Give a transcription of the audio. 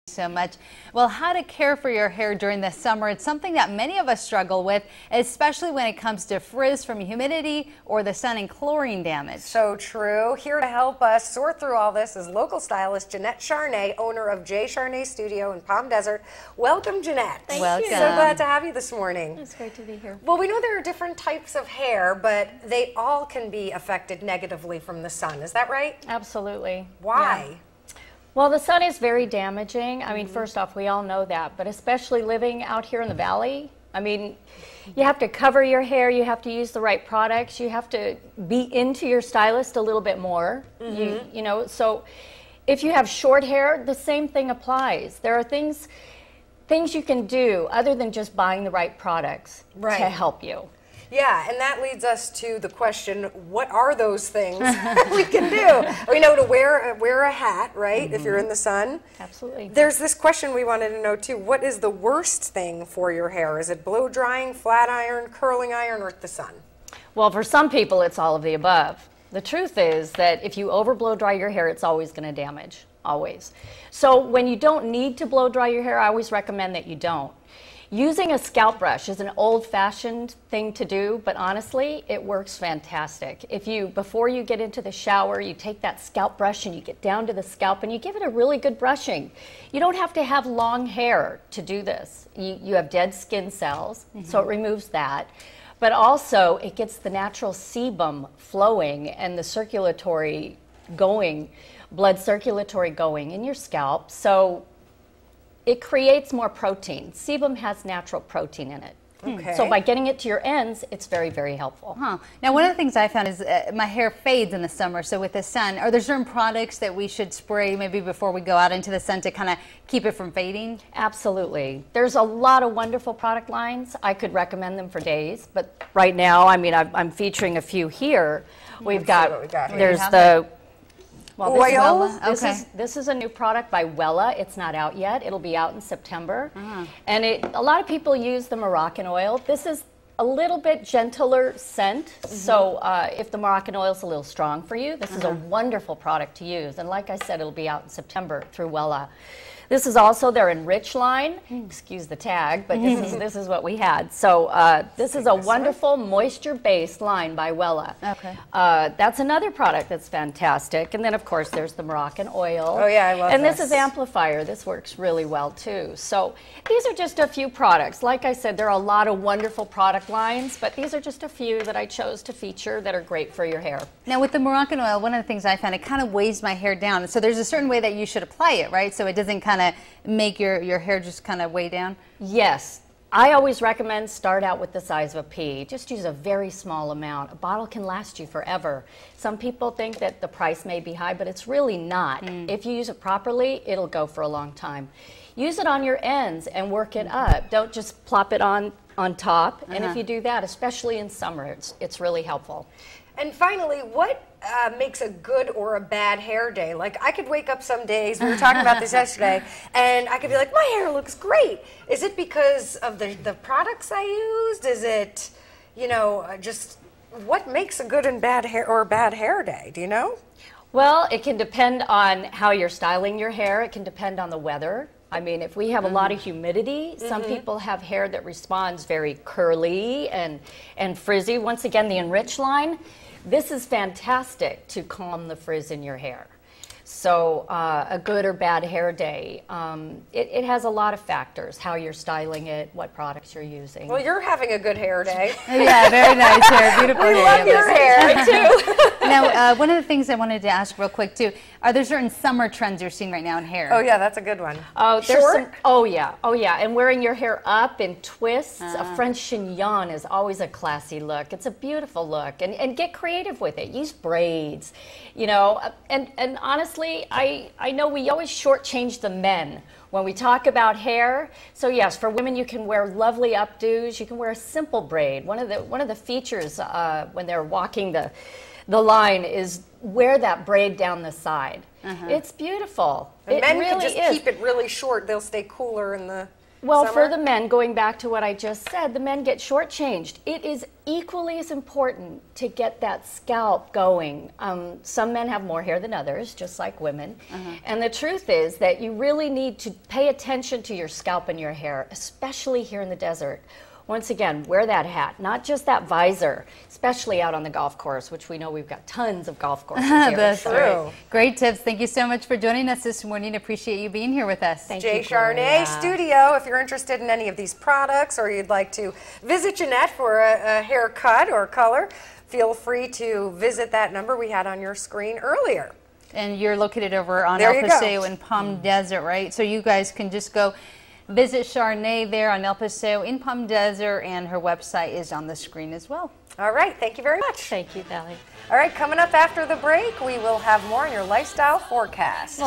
So much. Well, how to care for your hair during the summer, it's something that many of us struggle with, especially when it comes to frizz from humidity or the sun and chlorine damage. So true. Here to help us sort through all this is local stylist Jeannette Charnay, owner of Charnay Studio in Palm Desert. Welcome, Jeannette. Thank you. So glad to have you this morning. It's great to be here. Well, we know there are different types of hair, but they all can be affected negatively from the sun. Is that right? Absolutely. Why? Yeah. Well, the sun is very damaging. I mean, first off, we all know that, but especially living out here in the valley, I mean, you have to cover your hair, you have to use the right products, you have to be into your stylist a little bit more, you know, so if you have short hair, the same thing applies. There are things you can do other than just buying the right products to help you. Yeah, and that leads us to the question, what are those things we can do? We know to wear a hat, right, if you're in the sun. Absolutely. There's this question we wanted to know too. What is the worst thing for your hair? Is it blow drying, flat iron, curling iron, or the sun? Well, for some people, it's all of the above. The truth is that if you over blow dry your hair, it's always going to damage, always. So when you don't need to blow dry your hair, I always recommend that you don't. Using a scalp brush is an old-fashioned thing to do, but honestly, it works fantastic. If you, before you get into the shower, you take that scalp brush and you get down to the scalp and you give it a really good brushing. You don't have to have long hair to do this. You have dead skin cells, so it removes that. But also, it gets the natural sebum flowing and the circulatory going, blood circulatory going in your scalp. So it creates more protein. Sebum has natural protein in it. Okay. So by getting it to your ends, it's very, very helpful. Now, one of the things I found is my hair fades in the summer, so with the sun, are there certain products that we should spray maybe before we go out into the sun to kind of keep it from fading? Absolutely. There's a lot of wonderful product lines. I could recommend them for days, but right now, I mean, I'm featuring a few here. We've got, there's the oil. This is a new product by Wella. It's not out yet. It'll be out in September. And a lot of people use the Moroccan oil. This is a little bit gentler scent. So if the Moroccan oil is a little strong for you, this is a wonderful product to use. And like I said, it'll be out in September through Wella. This is also their Enrich line. Excuse the tag, but this is what we had. So this is a wonderful moisture-based line by Wella. Okay. That's another product that's fantastic. And then, of course, there's the Moroccan oil. Oh, yeah, I love And this is Amplifier. This works really well, too. So these are just a few products. Like I said, there are a lot of wonderful product lines, but these are just a few that I chose to feature that are great for your hair. Now, with the Moroccan oil, one of the things I found, it kind of weighs my hair down. So there's a certain way that you should apply it, right? So it doesn't kind of make your hair just kind of weigh down? Yes. I always recommend start out with the size of a pea. Just use a very small amount. A bottle can last you forever. Some people think that the price may be high, but it's really not. If you use it properly, it'll go for a long time. Use it on your ends and work it up. Don't just plop it on top. And if you do that, especially in summer, it's really helpful. And finally, what makes a good or a bad hair day? Like, I could wake up some days, we were talking about this yesterday, and I could be like, my hair looks great. Is it because of the products I used? Is it, you know, just what makes a good and bad hair or bad hair day? Do you know? Well, it can depend on how you're styling your hair. It can depend on the weather. I mean, if we have a lot of humidity, some people have hair that responds very curly and frizzy. Once again, the Enrich line, this is fantastic to calm the frizz in your hair. So a good or bad hair day, it has a lot of factors, how you're styling it, what products you're using. Well, you're having a good hair day. Yeah, very nice hair, beautiful hair. I love your hair, too. Now, one of the things I wanted to ask real quick, too, are there certain summer trends you're seeing right now in hair? Oh, yeah, that's a good one. Oh, there's oh, yeah, and wearing your hair up in twists. A French chignon is always a classy look. It's a beautiful look, and get creative with it. Use braids, you know, and honestly, I know we always shortchange the men when we talk about hair. So yes, for women, you can wear lovely updos. You can wear a simple braid. One of the features when they're walking the line is wear that braid down the side. It's beautiful. And men can just keep it really short. They'll stay cooler in the Well, summer? for the men, going back to what I just said, the men get shortchanged. It is equally as important to get that scalp going. Some men have more hair than others, just like women. And the truth is that you really need to pay attention to your scalp and your hair, especially here in the desert. Once again, wear that hat, not just that visor, especially out on the golf course, which we know we've got tons of golf courses here. That's True. right. Great tips. Thank you so much for joining us this morning. Appreciate you being here with us. Thank Jay you, Charnay Gloria. Studio. If you're interested in any of these products or you'd like to visit Jeannette for a haircut or color, feel free to visit that number we had on your screen earlier. And you're located over on There El you go. Paseo in Palm Desert, right? So you guys can just go visit Charnay there on El Paseo in Palm Desert, and her website is on the screen as well. All right, thank you very much. Thank you, Valerie. All right, coming up after the break, we will have more on your lifestyle forecast.